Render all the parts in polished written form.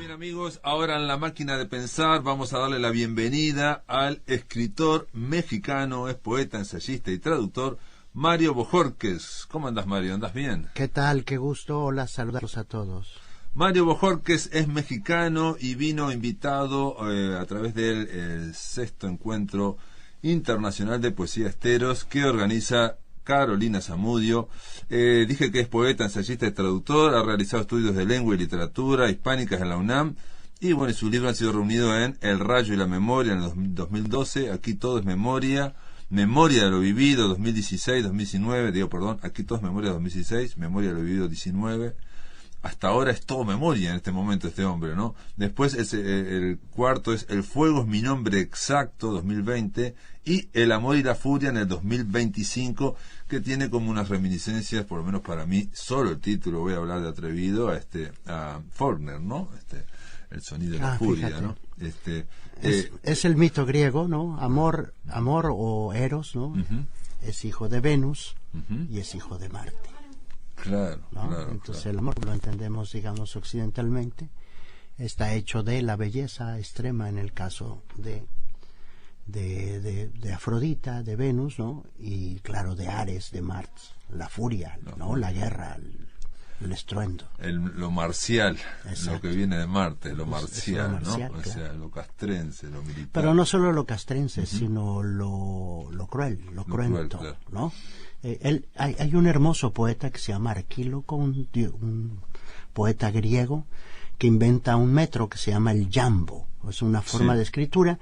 bien, amigos, ahora en la máquina de pensar vamos a darle la bienvenida al escritor mexicano, es poeta, ensayista y traductor, Mario Bojorquez. ¿Cómo andás, Mario? ¿Andás bien? ¿Qué tal? Qué gusto. Hola, saludos a todos. Mario Bojorquez es mexicano y vino invitado a través del sexto encuentro internacional de poesía Esteros que organiza Carolina Zamudio. Dije que es poeta, ensayista y traductor, ha realizado estudios de lengua y literatura hispánicas en la UNAM, y bueno, sus libros han sido reunidos en El Rayo y la Memoria en el 2012, Aquí todo es memoria, Memoria de lo vivido 2016, 2019, aquí todo es memoria 2016, Memoria de lo vivido 19. Hasta ahora es todo memoria en este momento este hombre, ¿no? Después el cuarto es El fuego es mi nombre exacto, 2020, y El amor y la furia en el 2025, que tiene como unas reminiscencias, por lo menos para mí, solo el título, voy a hablar de atrevido, a Faulkner, ¿no? El sonido de la furia, fíjate. ¿No? Es el mito griego, ¿no? Amor o Eros, ¿no? Es hijo de Venus y es hijo de Marte. Claro, ¿no? Claro. Entonces claro. el amor, lo entendemos, digamos, occidentalmente, está hecho de la belleza extrema en el caso de Afrodita, de Venus, ¿no? Y claro, de Ares, de Marte, la furia, ¿no? La guerra, el estruendo. Lo marcial, exacto. Lo que viene de Marte, lo marcial, ¿no? Claro. O sea, lo castrense, lo militar. Pero no solo lo castrense, sino lo cruel, lo cruento, cruel, claro. ¿no? Hay un hermoso poeta que se llama Arquíloco, un poeta griego que inventa un metro que se llama el jambo. Es una forma de escritura,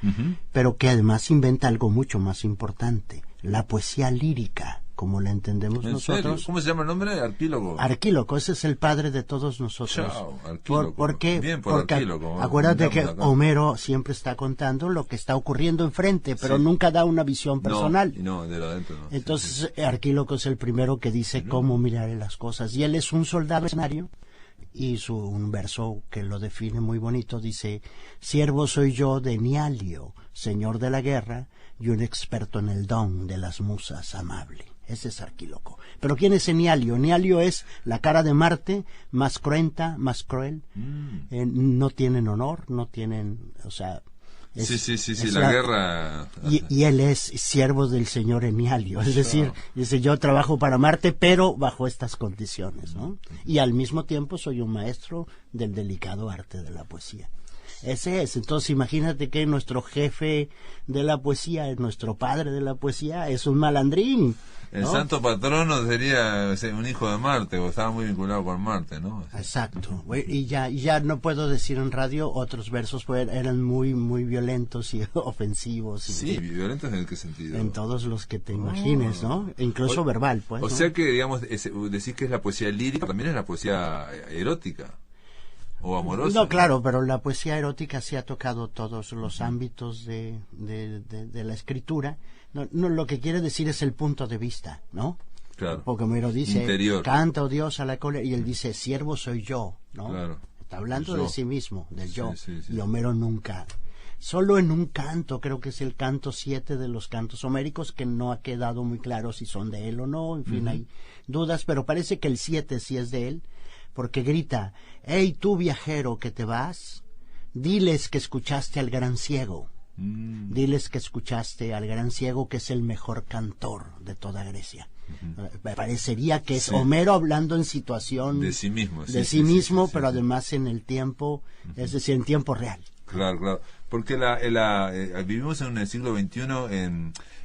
pero que además inventa algo mucho más importante, la poesía lírica, como la entendemos ¿En nosotros. serio? ¿Cómo se llama el nombre? Arquíloco. Arquíloco, ese es el padre de todos nosotros. Chao, Arquíloco. Porque Arquíloco. Acuérdate que Homero siempre está contando lo que está ocurriendo enfrente, pero nunca da una visión personal. No, de lo adentro no. Entonces Arquíloco es el primero que dice cómo mirar las cosas. Y él es un soldado escenario, y un verso que lo define muy bonito dice: siervo soy yo de Nialio, señor de la guerra, y un experto en el don de las musas amable. Ese es Arquíloco. Pero ¿quién es Nialio? Nialio es la cara de Marte, más cruenta, más cruel. No tienen honor, no tienen, o sea... Sí, la guerra... Y él es siervo del señor Enialio, es decir, dice, yo trabajo para Marte, pero bajo estas condiciones, ¿no? Y al mismo tiempo soy un maestro del delicado arte de la poesía. Ese es. Entonces imagínate que nuestro jefe de la poesía, nuestro padre de la poesía, es un malandrín, ¿no? El santo patrono sería un hijo de Marte, o estaba muy vinculado con Marte, ¿no? Exacto. Y ya no puedo decir en radio otros versos, pues eran muy muy violentos y ofensivos. Sí, violentos ¿en qué sentido? En todos los que te imagines, ¿no? Incluso verbal, pues. O ¿no? sea que, digamos, decís que es la poesía lírica, también es la poesía erótica. ¿O amorosa? No, claro, pero la poesía erótica sí ha tocado todos los ámbitos de la escritura. No, lo que quiere decir es el punto de vista, ¿no? Claro. Porque Homero dice, interior. Canta, oh Dios, a la cólera, y él dice, siervo soy yo, ¿no? Claro. Está hablando de sí mismo, del yo. Sí. Y Homero nunca... Solo en un canto, creo que es el canto 7 de los cantos homéricos, que no ha quedado muy claro si son de él o no, en fin, hay dudas, pero parece que el 7 sí es de él, porque grita: hey, tú viajero que te vas, diles que escuchaste al gran ciego, diles que escuchaste al gran ciego, que es el mejor cantor de toda Grecia. Me parecería que es Homero hablando en situación de sí mismo, pero además en el tiempo, es decir, en tiempo real. Claro, porque vivimos en el siglo XXI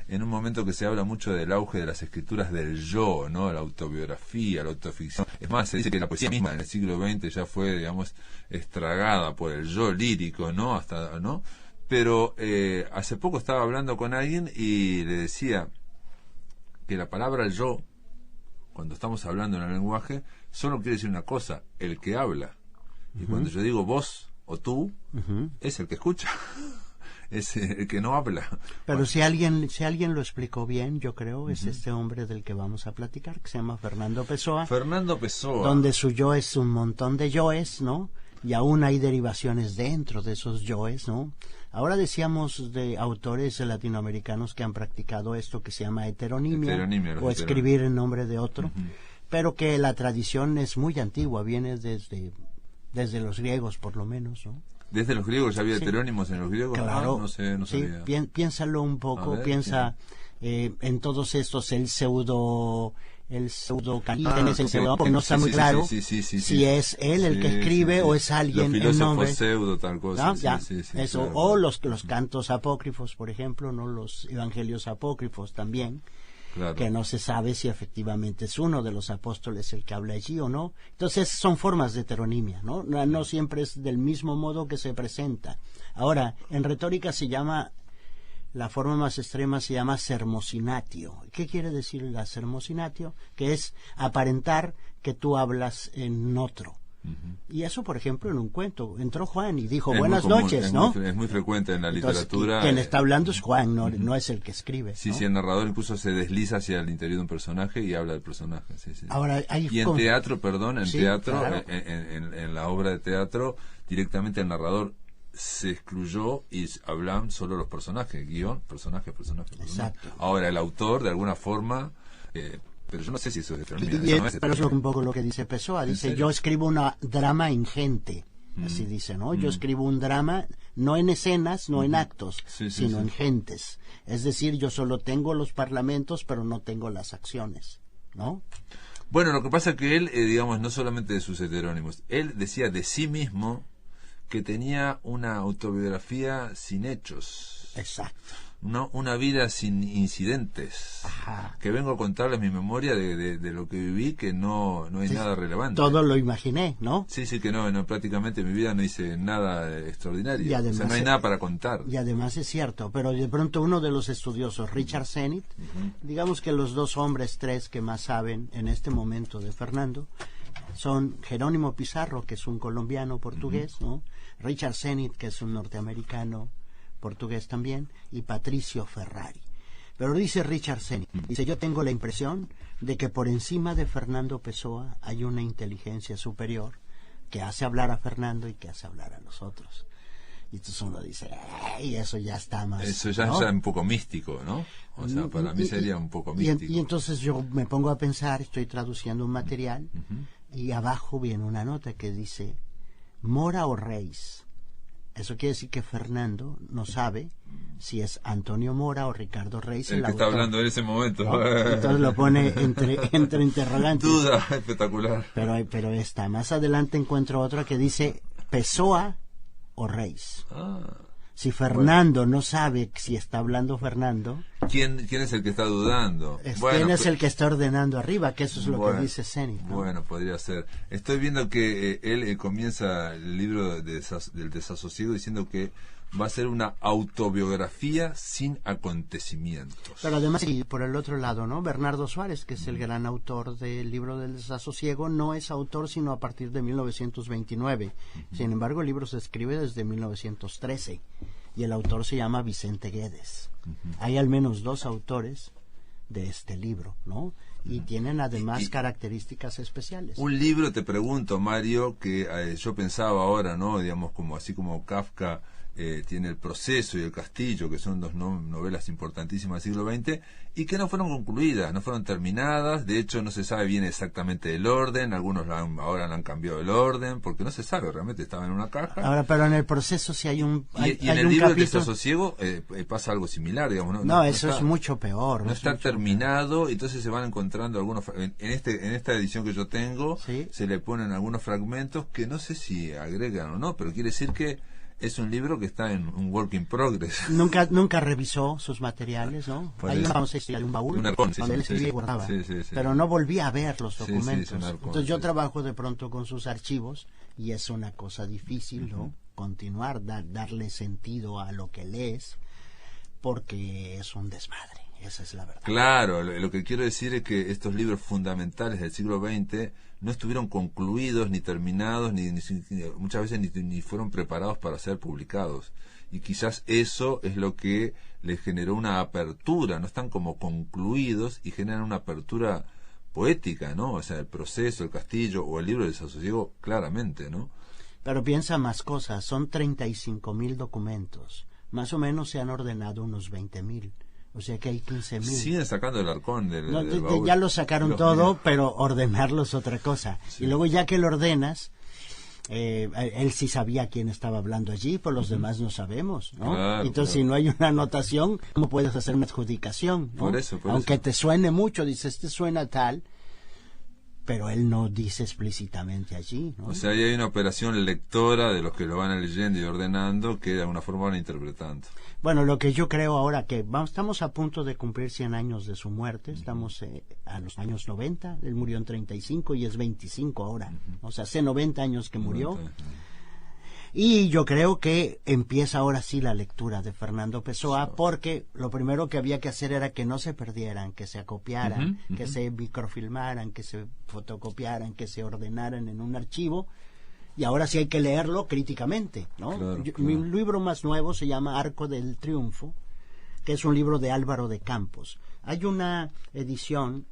en un momento que se habla mucho del auge de las escrituras del yo, ¿no? La autobiografía, la autoficción. Es más, se dice que la poesía misma en el siglo XX ya fue, digamos, estragada por el yo lírico, ¿no? ¿No? Pero hace poco estaba hablando con alguien y le decía que la palabra yo, cuando estamos hablando en el lenguaje, solo quiere decir una cosa: el que habla. Y cuando yo digo vos o tú, es el que escucha. Es el que no habla. Pero si alguien lo explicó bien, yo creo, es este hombre del que vamos a platicar, que se llama Fernando Pessoa. Fernando Pessoa. Donde su yo es un montón de yoes, ¿no? Y aún hay derivaciones dentro de esos yoes, ¿no? Ahora decíamos de autores latinoamericanos que han practicado esto que se llama heteronimia o escribir en nombre de otro, pero que la tradición es muy antigua, viene desde desde los griegos por lo menos, ¿no? Desde los griegos ya había Sí. heterónimos en los griegos. Claro, No sé, no sí, sabía. piénsalo un poco, A ver, piensa en todos estos, el pseudo Calígenes, el ok. pseudo, porque no está Sí, muy sí, claro sí, si es él el que Sí, escribe sí, sí. o es alguien Los en filósofos nombre. pseudo, tal cosa. ¿No? Sí, Ya, sí, sí, eso, claro. o los cantos apócrifos, por ejemplo, no, los evangelios apócrifos también, Claro. que no se sabe si efectivamente es uno de los apóstoles el que habla allí o no. Entonces son formas de heteronimia, ¿no? No siempre es del mismo modo que se presenta. Ahora, en retórica se llama, la forma más extrema se llama sermosinatio. ¿Qué quiere decir la sermosinatio? Que es aparentar que tú hablas en otro. Y eso, por ejemplo, en un cuento. Entró Juan y dijo, Es buenas muy común, noches, ¿no? Es muy frecuente en la Entonces, literatura. quien está hablando es Juan, no es el que escribe. Sí, ¿no? sí, el narrador incluso se desliza hacia el interior de un personaje y habla del personaje. Sí, sí. Ahora, hay Y en teatro, Sí, teatro, claro. en la obra de teatro, directamente el narrador se excluyó y hablan solo los personajes, guión, personaje. Exacto. Ahora, el autor, de alguna forma, pero yo no sé si eso es heteronomía. Y eso no es pero es heteronomía. un poco lo que dice Pessoa. ¿En Dice, serio? yo escribo una drama ingente. Así dice, ¿no? Yo escribo un drama no en escenas, no en actos, Sí, sino sí. en gentes. Es decir, yo solo tengo los parlamentos, pero no tengo las acciones, ¿no? Bueno, lo que pasa es que él, digamos, no solamente de sus heterónimos, él decía de sí mismo que tenía una autobiografía sin hechos, Exacto. no una vida sin incidentes, Ajá. que vengo a contarles mi memoria de lo que viví, que no hay Sí, nada relevante. Todo lo imaginé, ¿no? Sí, sí, que no, prácticamente en mi vida no hice nada extraordinario. Y además, o sea, no hay nada para contar. Y además es cierto, pero de pronto uno de los estudiosos, Richard Zenit, digamos que los dos hombres, tres que más saben en este momento de Fernando, son Jerónimo Pizarro, que es un colombiano portugués, ¿no? Richard Zenit, que es un norteamericano portugués también, y Patricio Ferrari. Pero dice Richard Zenit, dice, yo tengo la impresión de que por encima de Fernando Pessoa hay una inteligencia superior que hace hablar a Fernando y que hace hablar a los otros. Y entonces uno dice, y eso ya está más... Eso ya ¿no? es un poco místico, ¿no? O sea, para mí sería un poco y místico. y entonces yo me pongo a pensar, estoy traduciendo un material, y abajo viene una nota que dice, Mora o Reis. Eso quiere decir que Fernando no sabe si es Antonio Mora o Ricardo Reis El que está autor, hablando en ese momento. ¿no? Entonces lo pone entre interrogantes. Duda, espectacular. Pero esta, más adelante encuentro otra que dice Pessoa o Reis. Ah. Si Fernando no sabe si está hablando Fernando, ¿Quién es el que está dudando? ¿quién es el que está ordenando arriba? Que eso es lo que dice Zenit, ¿no? Bueno, podría ser. Estoy viendo que él comienza el libro del desasosiego diciendo que va a ser una autobiografía sin acontecimientos. Pero además, y por el otro lado, ¿no? Bernardo Suárez, que es el gran autor del libro del desasosiego, no es autor sino a partir de 1929. Sin embargo, el libro se escribe desde 1913 y el autor se llama Vicente Guedes. Hay al menos dos autores de este libro, ¿no? Y tienen además características especiales. Un libro, te pregunto, Mario, que yo pensaba ahora, ¿no? Digamos, como así como Kafka tiene El proceso y El castillo, que son dos novelas importantísimas del siglo XX, y que no fueron concluidas, no fueron terminadas. De hecho, no se sabe bien exactamente el orden. Algunos ahora le han cambiado el orden, porque no se sabe, realmente estaba en una caja. Ahora, pero en el proceso sí hay un Y en el libro del desasosiego pasa algo similar, digamos. No, eso es mucho peor. No está terminado, entonces se van encontrando algunos... En esta edición que yo tengo, ¿sí? Se le ponen algunos fragmentos que no sé si agregan o no, pero quiere decir que es un libro que está en un work in progress. Nunca revisó sus materiales, ¿no? Hay un baúl un arcón, donde él escribía y guardaba. Sí. Pero no volvía a ver los documentos. Sí, un arcón, entonces yo trabajo de pronto con sus archivos y es una cosa difícil, ¿no? Continuar, darle sentido a lo que lees, porque es un desmadre. Esa es la verdad. Claro, lo que quiero decir es que estos libros fundamentales del siglo XX no estuvieron concluidos ni terminados, ni muchas veces ni fueron preparados para ser publicados. Y quizás eso es lo que les generó una apertura, no están como concluidos y generan una apertura poética, ¿no? O sea, El proceso, El castillo o el libro del desasosiego, claramente, ¿no? Pero piensa más cosas, son 35,000 documentos. Más o menos se han ordenado unos 20,000. O sea que hay 15,000. Siguen sacando el arcón del baúl. Ya lo sacaron todo, pero ordenarlo es otra cosa. Sí. Y luego ya que lo ordenas, Él sí sabía quién estaba hablando allí, pero los demás no sabemos, ¿no? Claro, entonces, claro. si no hay una anotación, ¿cómo puedes hacer una adjudicación, ¿no? Por eso. Aunque te suene mucho, dices, este suena tal, pero él no dice explícitamente allí, ¿no? O sea, ahí hay una operación lectora de los que lo van leyendo y ordenando que de alguna forma van interpretando. Bueno, lo que yo creo ahora que estamos a punto de cumplir 100 años de su muerte, estamos a los años 90, él murió en 35 y es 25 ahora, o sea, hace 90 años que murió. Y yo creo que empieza ahora sí la lectura de Fernando Pessoa, porque lo primero que había que hacer era que no se perdieran, que se acopiaran, que se microfilmaran, que se fotocopiaran, que se ordenaran en un archivo. Y ahora sí hay que leerlo críticamente, ¿no? Claro. Mi libro más nuevo se llama Arco del Triunfo, que es un libro de Álvaro de Campos. Hay una edición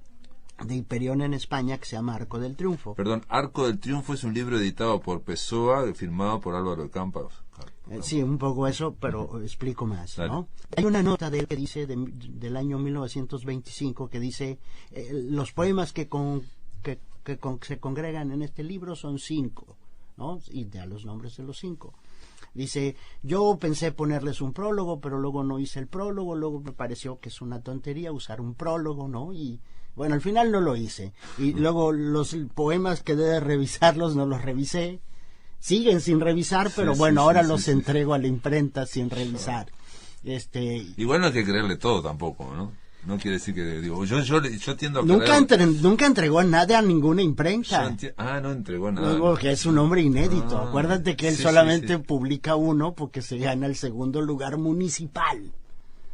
de Hiperión en España que se llama Arco del Triunfo. Perdón, Arco del Triunfo es un libro editado por Pessoa, firmado por Álvaro de Campos. Sí, un poco eso, pero explico más, Dale. ¿no? Hay una nota de él que dice, del año 1925, que dice, los poemas que se congregan en este libro son 5, ¿no? Y da los nombres de los 5. Dice, yo pensé ponerles un prólogo, pero luego no hice el prólogo, luego me pareció que es una tontería usar un prólogo, ¿no? Y bueno, al final no lo hice. Y luego los poemas quedé de revisarlos, no los revisé. Siguen sin revisar, pero bueno, ahora los entrego a la imprenta sin revisar. Igual no hay que creerle todo tampoco, ¿no? No quiere decir que, digo, yo tiendo a Nunca entregó nada a ninguna imprenta. No entregó nada. Luego que es un hombre inédito. Acuérdate que él solamente publica uno porque se gana el segundo lugar municipal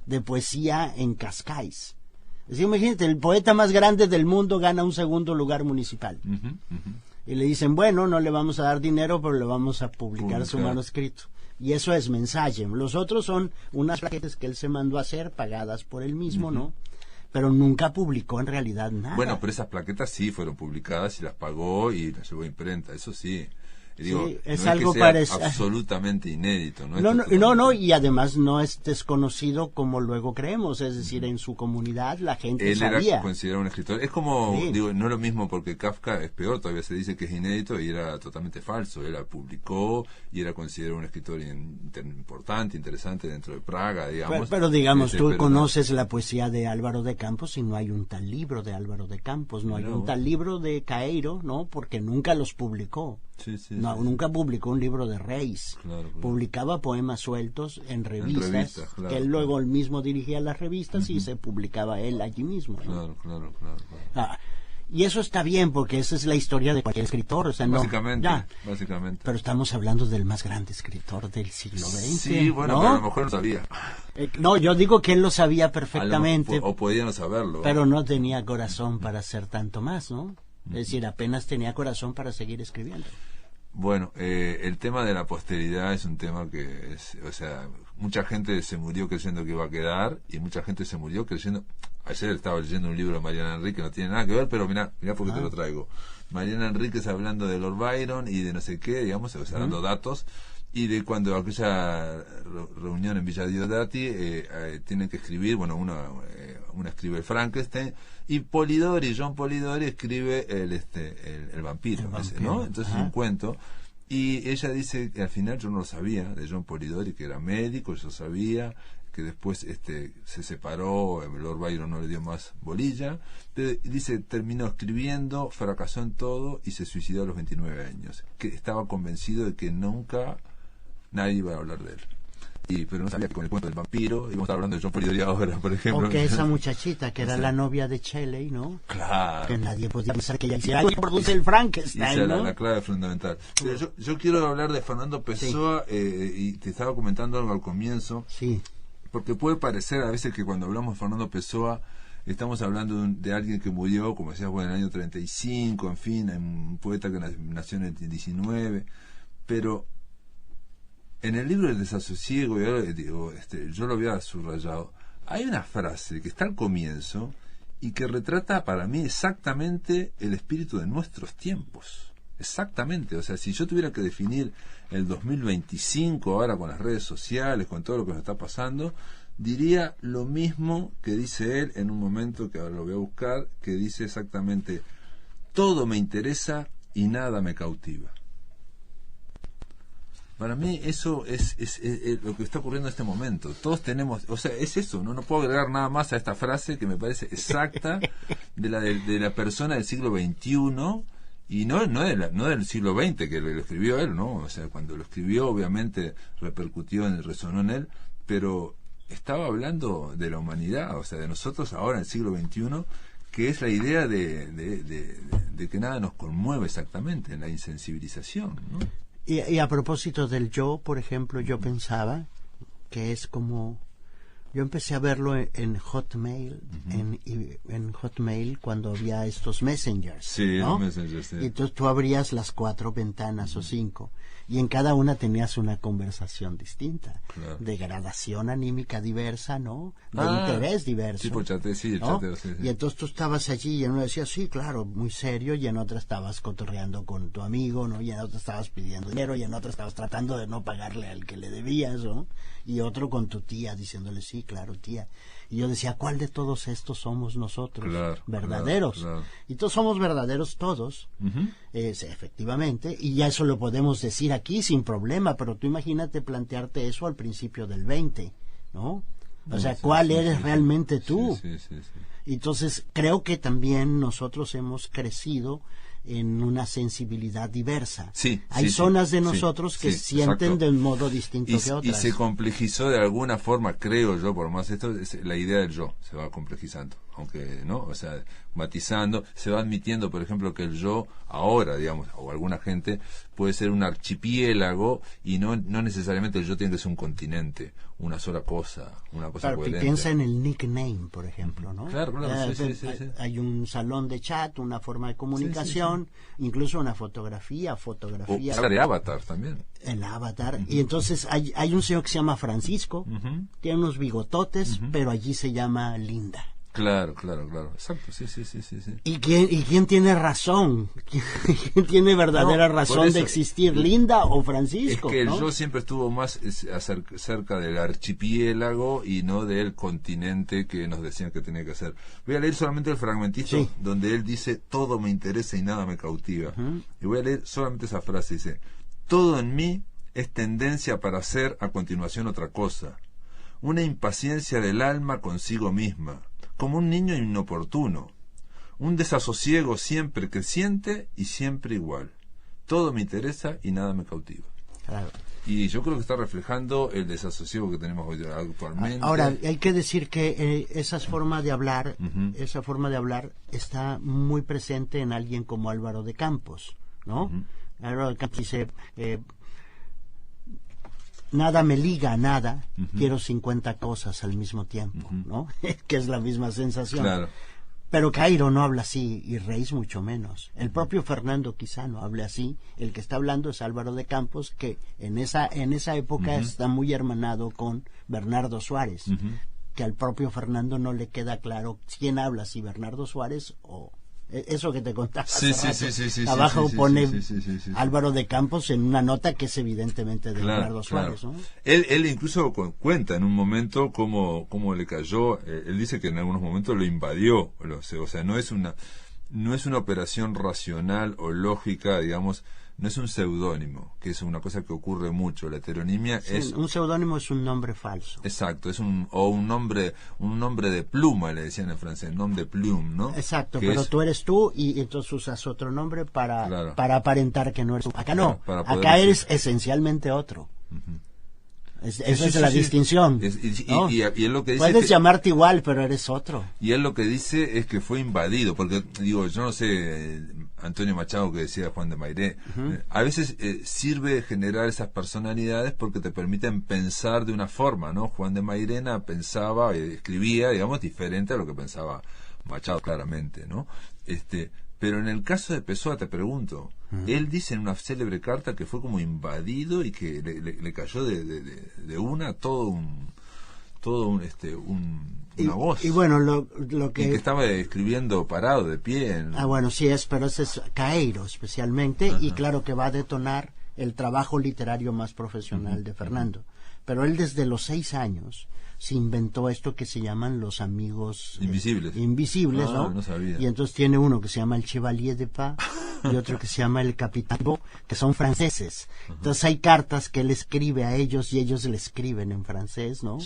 de poesía en Cascais. Así, imagínate, el poeta más grande del mundo gana un segundo lugar municipal. Y le dicen, bueno, no le vamos a dar dinero, pero le vamos a publicar su manuscrito. Y eso es mensaje. Los otros son unas plaquetas que él se mandó a hacer, pagadas por él mismo, ¿no? Pero nunca publicó en realidad nada. Bueno, pero esas plaquetas sí fueron publicadas y las pagó y las llevó a imprenta, eso sí. Y digo, sí, es no algo es que sea absolutamente inédito. No, y además no es desconocido como luego creemos, es decir, en su comunidad la gente sabía. Él era considerado un escritor. Es como, digo, no es lo mismo porque Kafka es peor, todavía se dice que es inédito y era totalmente falso. Él la publicó y era considerado un escritor importante, interesante dentro de Praga, digamos. Pero digamos, tú conoces la poesía de Álvaro de Campos y no hay un tal libro de Álvaro de Campos, no hay un tal libro de Caeiro, ¿no? Porque nunca los publicó. Nunca publicó un libro de Reis. Claro. Publicaba poemas sueltos en revistas claro, que él luego él mismo dirigía las revistas y se publicaba él allí mismo, ¿no? Claro. Y eso está bien porque esa es la historia de cualquier escritor, o sea, básicamente. Pero estamos hablando del más grande escritor del siglo XX. Sí, bueno, ¿no? pero a lo mejor no sabía. No, yo digo que él lo sabía perfectamente. O podía no saberlo. Pero no tenía corazón para hacer tanto más, ¿no? Es decir, apenas tenía corazón para seguir escribiendo. Bueno, el tema de la posteridad es un tema que es, o sea, mucha gente se murió creyendo que iba a quedar y mucha gente se murió creyendo. Ayer estaba leyendo un libro de Mariana Enríquez, no tiene nada que ver, pero mirá porque te lo traigo. Mariana Enríquez hablando de Lord Byron y de no sé qué, digamos, o sea, dando datos, y de cuando aquella reunión en Villa Diodati tienen que escribir, bueno, una escribe Frankenstein y John Polidori escribe el vampiro, ¿no? Entonces es un cuento. Y ella dice que al final yo no lo sabía, de John Polidori, que era médico, yo sabía que después se separó, Lord Byron no le dio más bolilla, pero dice, terminó escribiendo, fracasó en todo y se suicidó a los 29 años, que estaba convencido de que nunca nadie iba a hablar de él. Pero no sabía que con el cuento del vampiro íbamos a estar hablando de John Polidori ahora, por ejemplo. O que esa muchachita que era la novia de Shelley, ¿no? Claro. Que nadie podía pensar que ella hiciera algo y produce el Frankenstein, esa ¿no? la clave fundamental. Pero yo quiero hablar de Fernando Pessoa, y te estaba comentando algo al comienzo. Sí. Porque puede parecer a veces que cuando hablamos de Fernando Pessoa estamos hablando de alguien que murió, como decías, en el año 35, en fin, un poeta que nació en el 19, pero en el libro del desasosiego, yo lo había subrayado, hay una frase que está al comienzo y que retrata para mí exactamente el espíritu de nuestros tiempos. Exactamente, o sea, si yo tuviera que definir el 2025 ahora con las redes sociales, con todo lo que nos está pasando, diría lo mismo que dice él en un momento que ahora lo voy a buscar, que dice exactamente, todo me interesa y nada me cautiva. Para mí eso es lo que está ocurriendo en este momento. Todos tenemos, o sea, es eso, no puedo agregar nada más a esta frase que me parece exacta de la persona del siglo XXI y no del siglo XX que lo escribió él, ¿no? O sea, cuando lo escribió obviamente resonó en él, pero estaba hablando de la humanidad, o sea, de nosotros ahora en el siglo XXI, que es la idea de que nada nos conmueve exactamente, en la insensibilización, ¿no? Y a propósito del yo, por ejemplo, yo pensaba que es como... Yo empecé a verlo en Hotmail, en Hotmail cuando había estos messengers, sí, ¿no? Messengers, sí. Y entonces tú abrías las 4 ventanas o 5 y en cada una tenías una conversación distinta, claro, de gradación anímica diversa, ¿no? De interés diverso. Tipo chateo, sí, el ¿no? chateo, sí. Y entonces tú estabas allí y en uno decía, sí, claro, muy serio, y en otra estabas cotorreando con tu amigo, ¿no? Y en otra estabas pidiendo dinero, y en otra estabas tratando de no pagarle al que le debías, ¿no? Y otro con tu tía diciéndole, sí, claro, tía. Y yo decía, ¿cuál de todos estos somos nosotros? Claro, verdaderos. claro. Y todos somos verdaderos todos, efectivamente, y ya eso lo podemos decir aquí sin problema, pero tú imagínate plantearte eso al principio del 20, ¿no? O sea, ¿cuál eres realmente tú? Sí. Entonces, creo que también nosotros hemos crecido en una sensibilidad diversa. Hay zonas de nosotros que sienten de un modo distinto que otras. Y se complejizó de alguna forma, creo yo, por más esto, la idea del yo se va complejizando, aunque, ¿no? O sea, matizando, se va admitiendo, por ejemplo, que el yo ahora, digamos, o alguna gente, puede ser un archipiélago y no necesariamente el yo tiene que ser un continente, una sola cosa, una cosa coherente. Piensa en el nickname, por ejemplo, ¿no? Claro, sí. Hay un salón de chat, una forma de comunicación, incluso una fotografía. O de avatar también. El avatar. Y entonces hay un señor que se llama Francisco, tiene unos bigototes, pero allí se llama Linda. Claro, exacto, sí. ¿Y quién tiene razón? ¿Quién tiene verdadera razón de existir, Linda o Francisco? Es que ¿no? el yo siempre estuvo más cerca del archipiélago y no del continente que nos decían que tenía que ser. Voy a leer solamente el fragmentito donde él dice, todo me interesa y nada me cautiva. Y voy a leer solamente esa frase, dice, todo en mí es tendencia para hacer a continuación otra cosa, una impaciencia del alma consigo misma, como un niño inoportuno, un desasosiego siempre creciente y siempre igual. Todo me interesa y nada me cautiva. Claro. Y yo creo que está reflejando el desasosiego que tenemos hoy actualmente. Ahora, hay que decir que esa forma de hablar está muy presente en alguien como Álvaro de Campos, ¿no? Álvaro de Campos dice... nada me liga a nada, quiero 50 cosas al mismo tiempo, ¿no? Que es la misma sensación. Claro. Pero Cairo no habla así, y Reis mucho menos. El propio Fernando quizá no hable así. El que está hablando es Álvaro de Campos, que en esa época está muy hermanado con Bernardo Suárez, que al propio Fernando no le queda claro quién habla, si Bernardo Suárez o... Eso que te contaba. Sí. Abajo pone Álvaro de Campos en una nota que es evidentemente de Bernardo Suárez, ¿no? Él incluso cuenta en un momento cómo le cayó. Él dice que en algunos momentos lo invadió. O sea, no es una operación racional o lógica, digamos. No es un seudónimo, que es una cosa que ocurre mucho. La heteronimia es... Un seudónimo es un nombre falso. Exacto, es un nombre de pluma, le decían en francés, nom de plume, ¿no? Exacto, pero tú eres tú y entonces usas otro nombre para aparentar que no eres tú. Acá no, acá eres esencialmente otro. Esa es la distinción. Y él lo que dice puedes llamarte igual, pero eres otro. Y él lo que dice es que fue invadido, porque digo, yo no sé, Antonio Machado que decía Juan de Mairé, a veces sirve generar esas personalidades porque te permiten pensar de una forma, ¿no? Juan de Mairena pensaba, escribía, digamos, diferente a lo que pensaba Machado, claramente, ¿no? Pero en el caso de Pessoa, te pregunto, él dice en una célebre carta que fue como invadido y que le cayó de una una voz. Y bueno, lo que... Y que estaba escribiendo parado, de pie. bueno, sí pero ese es Caeiro especialmente, y claro que va a detonar el trabajo literario más profesional de Fernando. Pero él desde los 6 años se inventó esto que se llaman los amigos invisibles, ¿no? No sabía. Y entonces tiene uno que se llama el Chevalier de Paz y otro que se llama el Capitán Beau, que son franceses. Entonces hay cartas que él escribe a ellos y ellos le escriben en francés, ¿no?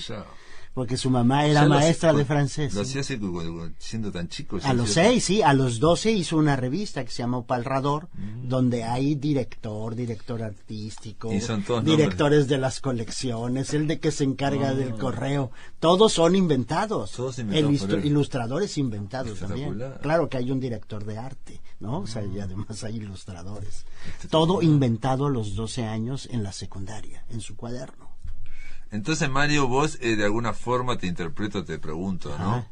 Porque su mamá era maestra de francés. Lo hacía siendo tan chico. A los 6, sí, a los 12 hizo una revista que se llama Palrador, donde hay director artístico, directores de las colecciones, el de que se encarga del correo, todos son inventados. Todos inventados ilustradores inventados también. Claro que hay un director de arte, ¿no? O sea, y además hay ilustradores. Todo inventado a los 12 años en la secundaria, en su cuaderno. Entonces, Mario, vos de alguna forma te pregunto, ¿no?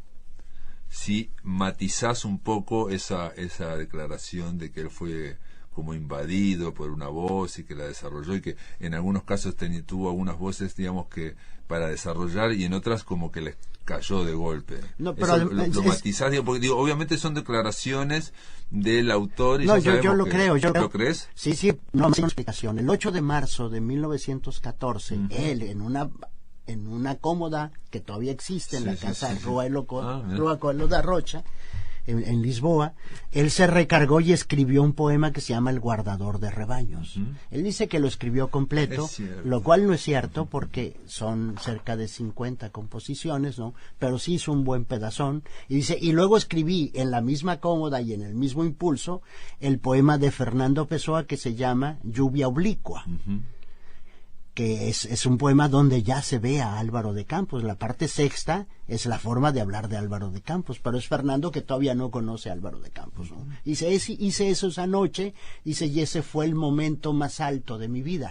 Si matizás un poco esa declaración de que él fue como invadido por una voz y que la desarrolló y que en algunos casos tuvo algunas voces, digamos, que para desarrollar y en otras como que les cayó de golpe. No, pero lo matizás, digo, porque digo, obviamente son declaraciones del autor y no, yo lo creo. ¿Lo crees? Sí, no me una explicación. El 8 de marzo de 1914, él en una cómoda que todavía existe en la casa de Rua Coelho da Rocha, en Lisboa, él se recargó y escribió un poema que se llama El guardador de rebaños. Él dice que lo escribió completo, lo cual no es cierto porque son cerca de 50 composiciones, ¿no? Pero sí hizo un buen pedazón. Y dice, y luego escribí en la misma cómoda y en el mismo impulso el poema de Fernando Pessoa que se llama Lluvia oblicua. Que es un poema donde ya se ve a Álvaro de Campos. La parte sexta es la forma de hablar de Álvaro de Campos, pero es Fernando que todavía no conoce a Álvaro de Campos, ¿no? Dice, hice eso esa noche, dice, y ese fue el momento más alto de mi vida.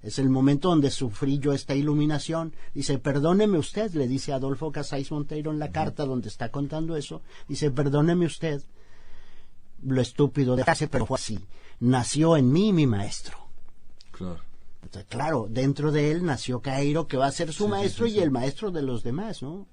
Es el momento donde sufrí yo esta iluminación. Dice, perdóneme usted, le dice Adolfo Casais Monteiro en la carta donde está contando eso. Dice, perdóneme usted lo estúpido de frase, pero fue así. Nació en mí mi maestro. Claro, dentro de él nació Caeiro, que va a ser su maestro y el maestro de los demás, ¿no?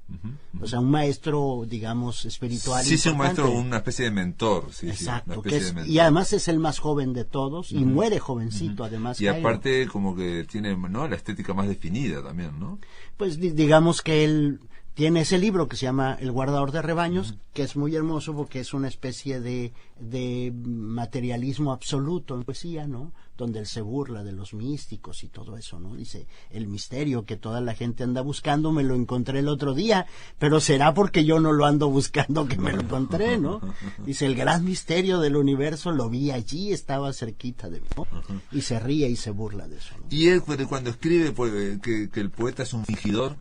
O sea, un maestro, digamos, espiritual. Sí, un maestro, una especie de mentor. Exacto, y además es el más joven de todos y muere jovencito, además. Y Caeiro, aparte, como que tiene, ¿no?, la estética más definida también, ¿no? Pues digamos que él tiene ese libro que se llama El guardador de rebaños, que es muy hermoso porque es una especie de materialismo absoluto en poesía, ¿no? Donde él se burla de los místicos y todo eso, ¿no? Dice, el misterio que toda la gente anda buscando me lo encontré el otro día, pero será porque yo no lo ando buscando que me lo encontré, ¿no? Dice, el gran misterio del universo lo vi allí, estaba cerquita de mí, ¿no? Y se ríe y se burla de eso, ¿no? Y él cuando escribe que el poeta es un fingidor.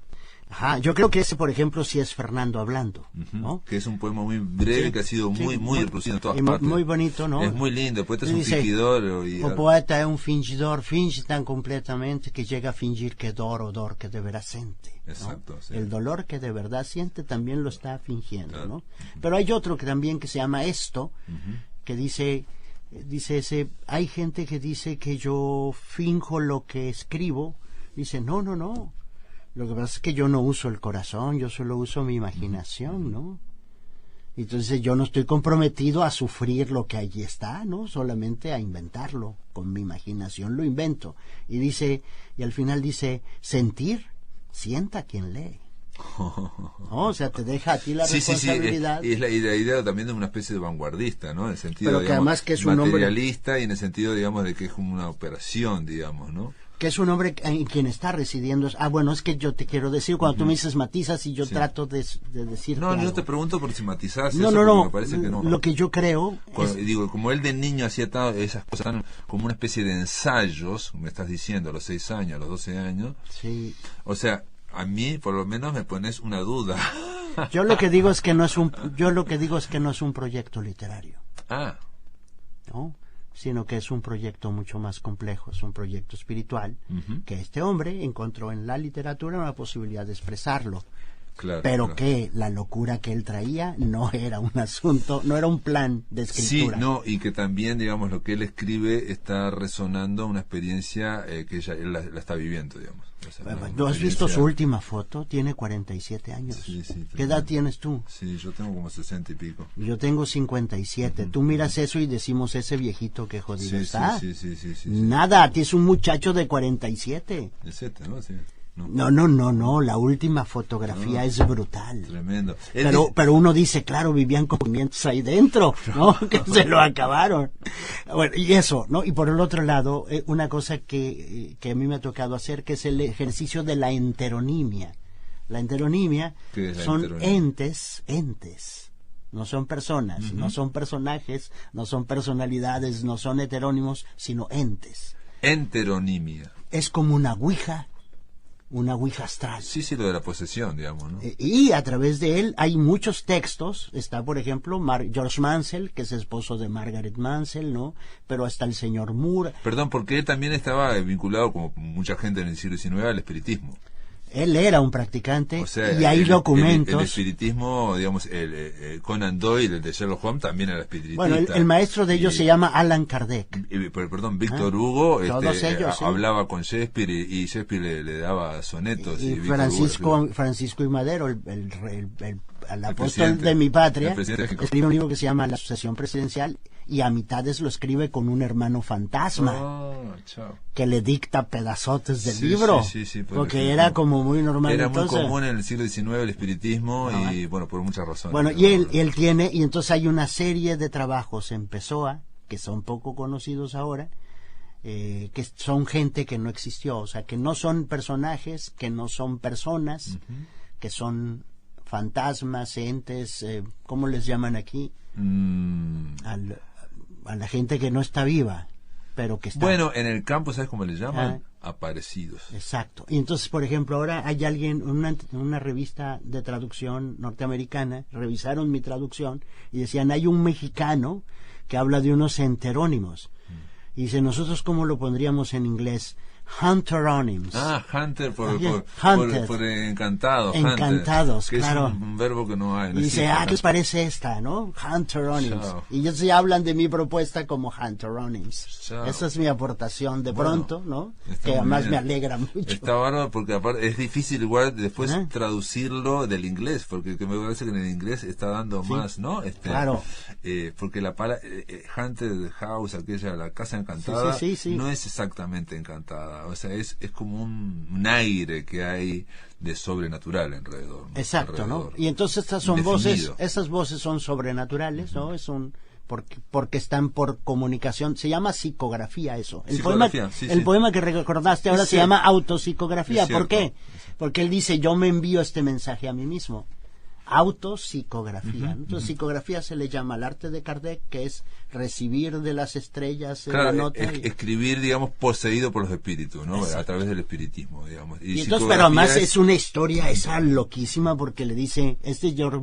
Ajá, yo creo que ese, por ejemplo, sí es Fernando hablando, ¿no? Que es un poema muy breve, que ha sido muy reproducido en todas partes. Muy bonito, ¿no? Es muy lindo, el poeta es un fingidor. O poeta es un fingidor, finge tan completamente que llega a fingir que dor que de verdad siente, ¿no? Exacto, sí. El dolor que de verdad siente también lo está fingiendo, ¿no? Pero hay otro que también que se llama Esto, que dice hay gente que dice que yo finjo lo que escribo. Dice, no. Lo que pasa es que yo no uso el corazón, yo solo uso mi imaginación, ¿no? Entonces yo no estoy comprometido a sufrir lo que allí está, ¿no? Solamente a inventarlo. Con mi imaginación lo invento. Y al final dice, sentir, sienta quien lee. ¿No? O sea, te deja a ti la responsabilidad. Y es la idea también de una especie de vanguardista, ¿no? En el sentido, pero que digamos, además que es un materialista y en el sentido, digamos, de que es como una operación, digamos, ¿no? Que es un hombre en quien está residiendo. Bueno, es que yo te quiero decir, cuando tú me dices matizas y yo trato de decirte No, algo. yo te pregunto por si matizas no, eso, no, me parece que no. Lo que yo creo digo, como él de niño hacía esas cosas tan, como una especie de ensayos, me estás diciendo, a los 6 años, a los 12 años. Sí. O sea, a mí, por lo menos, me pones una duda. Yo lo que digo es que no es un proyecto literario. ¿No? Sino que es un proyecto mucho más complejo, es un proyecto espiritual, que este hombre encontró en la literatura una posibilidad de expresarlo, Claro, pero claro. que la locura que él traía no era un asunto, no era un plan de escritura. Sí, no, y que también, digamos, lo que él escribe está resonando una experiencia que él la está viviendo, digamos. O sea, ¿Tú has visto su experiencia- última foto? Tiene 47 años. Sí, sí, ¿Qué edad tienes tú? Sí, yo tengo como 60 y pico. Yo tengo 57. Tú miras eso y decimos, ese viejito que jodido Sí, está. sí. Nada, a ti es un muchacho de 47. El 7, ¿no? Sí. No, la última fotografía es brutal. Tremendo. Pero uno dice, claro, vivían con pimientos ahí dentro, ¿no? Que se lo acabaron. Bueno, y eso, ¿no? Y por el otro lado, una cosa que a mí me ha tocado hacer, que es el ejercicio de la enteronimia. La enteronimia ¿Qué es la son enteronimia? entes. No son personas, no son personajes, no son personalidades, no son heterónimos, sino entes. Enteronimia. Es como una ouija astral. Sí, lo de la posesión, digamos, ¿no? Y a través de él hay muchos textos. Está, por ejemplo, George Mansell, que es esposo de Margaret Mansell, ¿no? Pero hasta el señor Moore. Perdón, porque él también estaba vinculado, como mucha gente en el siglo XIX, al espiritismo. Él era un practicante, O sea, y hay documentos. El espiritismo, digamos, el Conan Doyle, el de Sherlock Holmes, también era espiritista. Bueno, el maestro de ellos se llama Alan Kardec. Perdón, Víctor Hugo Todos ellos, sí. hablaba con Shakespeare y Shakespeare le daba sonetos. Y Víctor Hugo, Francisco I. Madero, el apóstol presidente, de mi patria, el presidente de México. escribe un libro que se llama La sucesión presidencial, y a mitades lo escribe con un hermano fantasma. Chao. Que le dicta pedazotes del Sí, libro, sí, por porque ejemplo. era como muy normal. Era entonces, muy común en el siglo XIX el espiritismo y, bueno, por muchas razones. bueno, ¿no? y él tiene, y entonces hay una serie de trabajos en Pessoa, que son poco conocidos ahora, que son gente que no existió, o sea, que no son personajes, que no son personas, que son fantasmas, entes, ¿cómo les llaman aquí? A la gente que no está viva, pero que está... Bueno, en el campo, ¿sabes cómo le llaman? Aparecidos. Exacto. Y entonces, por ejemplo, ahora hay alguien, una revista de traducción norteamericana, revisaron mi traducción y decían, hay un mexicano que habla de unos enterónimos. Y dice, ¿nosotros cómo lo pondríamos en inglés? Hunteronyms. Hunter Hunted. por encantado. Encantados, hunter, que claro. es un verbo que no hay. No Y dice, existe acá. ¿qué les parece esta, no? Hunteronyms. Chao. Y ellos ya hablan de mi propuesta como Hunteronyms. Chao. Esa es mi aportación de Bueno, pronto, ¿no? está Que muy además bien. me alegra mucho. Está bárbaro porque aparte es difícil igual después Ajá. traducirlo del inglés, porque que me parece que en el inglés está dando Sí. más, ¿no? Claro. Porque la palabra Haunted House, aquella, la casa encantada, Sí. no es exactamente encantada, o sea, es como un aire que hay de sobrenatural alrededor, ¿no? Exacto, ¿no? Alrededor. Y entonces estas son Indefinido. esas voces son sobrenaturales, ¿no? Es un porque están por comunicación, se llama psicografía eso. Psicografía, El poema que recordaste ahora Es se cierto. llama autopsicografía. Es ¿Por cierto. qué? Porque él dice, yo me envío este mensaje a mí mismo. Autopsicografía. Entonces, psicografía se le llama al arte de Kardec, que es recibir de las estrellas Claro, la nota. escribir, digamos, poseído por los espíritus, ¿no? Exacto. A través del espiritismo, digamos. Y entonces, pero además es una historia esa loquísima, porque le dice, George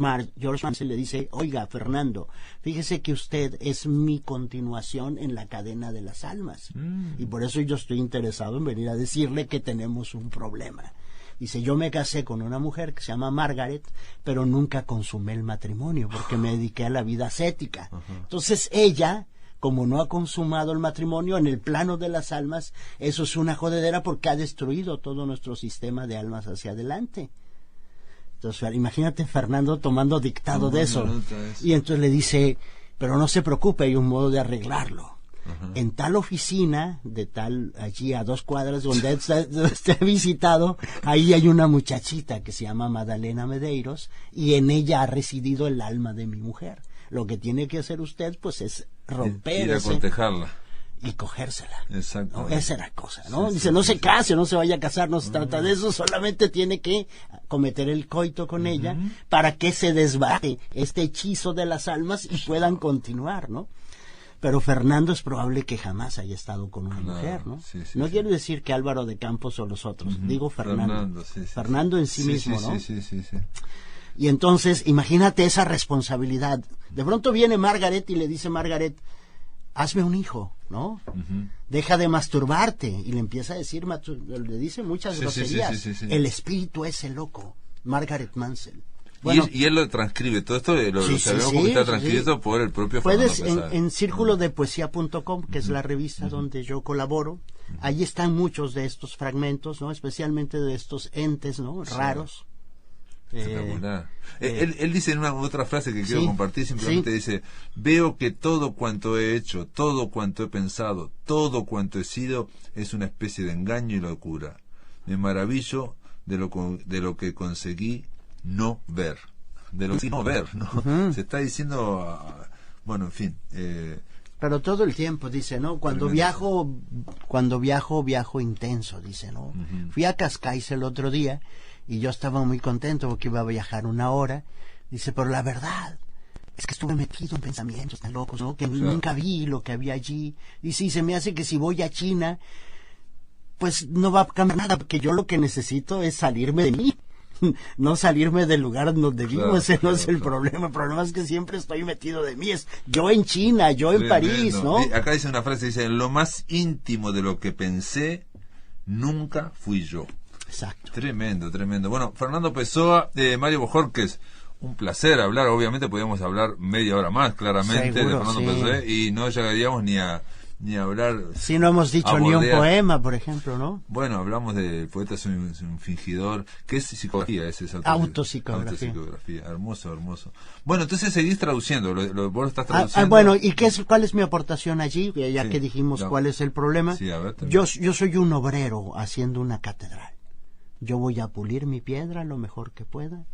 Mansell le dice, oiga, Fernando, fíjese que usted es mi continuación en la cadena de las almas. Y por eso yo estoy interesado en venir a decirle que tenemos un problema. Dice, yo me casé con una mujer que se llama Margaret, pero nunca consumé el matrimonio porque me dediqué a la vida ascética. Entonces ella, como no ha consumado el matrimonio en el plano de las almas, eso es una jodedera porque ha destruido todo nuestro sistema de almas hacia adelante. Entonces, imagínate Fernando tomando dictado de eso. Y entonces le dice, pero no se preocupe, hay un modo de arreglarlo. En tal oficina, de tal, allí a 2 cuadras donde esté visitado, ahí hay una muchachita que se llama Madalena Medeiros, y en ella ha residido el alma de mi mujer. Lo que tiene que hacer usted, pues, es romper ir a cortejarla y cogérsela. Exacto. ¿No? Esa era la cosa, ¿no? Sí, Dice, sí, no sí, se case, no se vaya a casar, no se trata de eso, solamente tiene que cometer el coito con ella para que se desbate este hechizo de las almas y puedan continuar, ¿no? Pero Fernando es probable que jamás haya estado con una mujer, ¿no? No quiero decir que Álvaro de Campos o los otros, digo Fernando. Fernando en sí mismo, ¿no? Sí. Y entonces, imagínate esa responsabilidad. De pronto viene Margaret y le dice Margaret, hazme un hijo, ¿no? Deja de masturbarte. Y le empieza a decir, le dice muchas groserías. Sí. El espíritu ese loco. Margaret Mansell. Bueno, y él lo transcribe, todo esto lo sabemos porque está transcrito por el propio Puedes Fernando Pessoa. en circulodepoesia.com, que es la revista donde yo colaboro, ahí están muchos de estos fragmentos, ¿no? Especialmente de estos entes, ¿no? Raros. Espectacular. Él dice en una otra frase que quiero compartir, simplemente dice: veo que todo cuanto he hecho, todo cuanto he pensado, todo cuanto he sido es una especie de engaño y locura. Me maravillo de lo que conseguí no ver, de lo que no ver, ¿no? Se está diciendo, bueno, en fin. Pero todo el tiempo, dice, ¿no? Cuando viajo intenso, dice, ¿no? Fui a Cascais el otro día y yo estaba muy contento porque iba a viajar 1 hora. Dice, pero la verdad es que estuve metido en pensamientos tan locos, ¿no? Que nunca vi lo que había allí. Y sí, se me hace que si voy a China, pues no va a cambiar nada, porque yo lo que necesito es salirme de mí. No salirme del lugar donde vivo, ese no es el problema. El problema es que siempre estoy metido de mí. Es yo en China, yo en París, ¿no? Acá dice una frase, dice: lo más íntimo de lo que pensé, nunca fui yo. Exacto. Tremendo, tremendo. Bueno, Fernando Pessoa, Mario Bojorquez, un placer hablar. Obviamente podríamos hablar media hora más, claramente, seguro, de Fernando Pessoa, y no llegaríamos ni a hablar. Si no hemos dicho ni un poema, por ejemplo, ¿no? Bueno, hablamos de poeta es un fingidor, que es psicografía, es autopsicografía. Hermoso, hermoso. Bueno, entonces seguís traduciendo, vos lo estás traduciendo. Bueno, ¿y cuál es mi aportación allí? Ya que dijimos cuál es el problema. Sí, a ver, yo soy un obrero haciendo una catedral. Yo voy a pulir mi piedra lo mejor que pueda.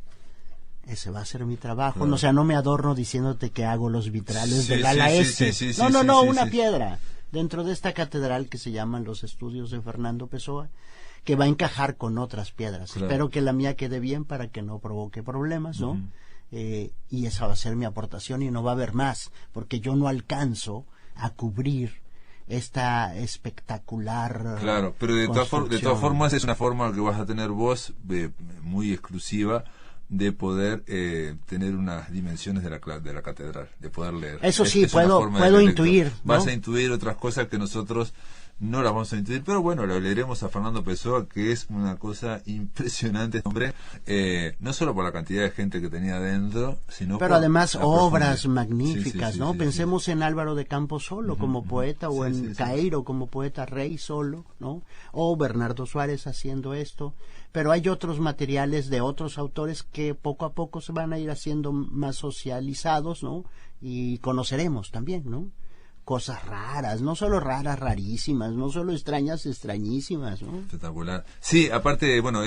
Ese va a ser mi trabajo. Claro. O sea, no me adorno diciéndote que hago los vitrales del ala este. No, una piedra. Dentro de esta catedral que se llaman los estudios de Fernando Pessoa, que va a encajar con otras piedras. Claro. Espero que la mía quede bien para que no provoque problemas, ¿no? Y esa va a ser mi aportación y no va a haber más, porque yo no alcanzo a cubrir esta espectacular. Claro, pero de todas formas es una forma que vas a tener vos muy exclusiva de poder tener unas dimensiones de la catedral, de poder leer. Eso sí, puedo intuir, ¿no? Vas a intuir otras cosas que nosotros no las vamos a intuir, pero bueno, lo leeremos a Fernando Pessoa, que es una cosa impresionante, hombre, no solo por la cantidad de gente que tenía adentro, sino pero además obras magníficas, ¿no? Pensemos en Álvaro de Campos solo como poeta, o en Cairo como poeta rey solo, ¿no? O Bernardo Suárez haciendo esto, pero hay otros materiales de otros autores que poco a poco se van a ir haciendo más socializados, ¿no? Y conoceremos también, ¿no? Cosas raras, no solo raras, rarísimas, no solo extrañas, extrañísimas, ¿no? Espectacular. Sí, aparte, bueno,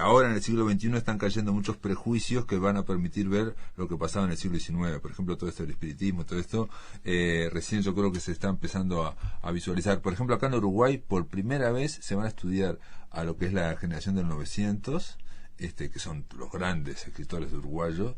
ahora en el siglo XXI están cayendo muchos prejuicios que van a permitir ver lo que pasaba en el siglo XIX. Por ejemplo, todo esto del espiritismo, todo esto, recién yo creo que se está empezando a visualizar. Por ejemplo, acá en Uruguay, por primera vez se van a estudiar a lo que es la generación del 900, que son los grandes escritores uruguayos,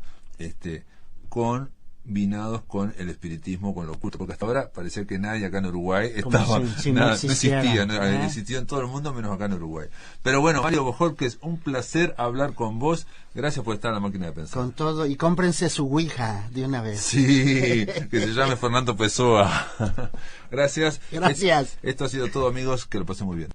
combinados con el espiritismo, con lo oculto, porque hasta ahora parecía que nadie acá en Uruguay estaba, no existía en todo el mundo menos acá en Uruguay. Pero bueno, Mario Bojorquez, un placer hablar con vos, gracias por estar en la máquina de pensar. Con todo, y cómprense su Ouija de una vez. Sí, que se llame Fernando Pessoa. Gracias. Gracias. Esto ha sido todo, amigos, que lo pasen muy bien.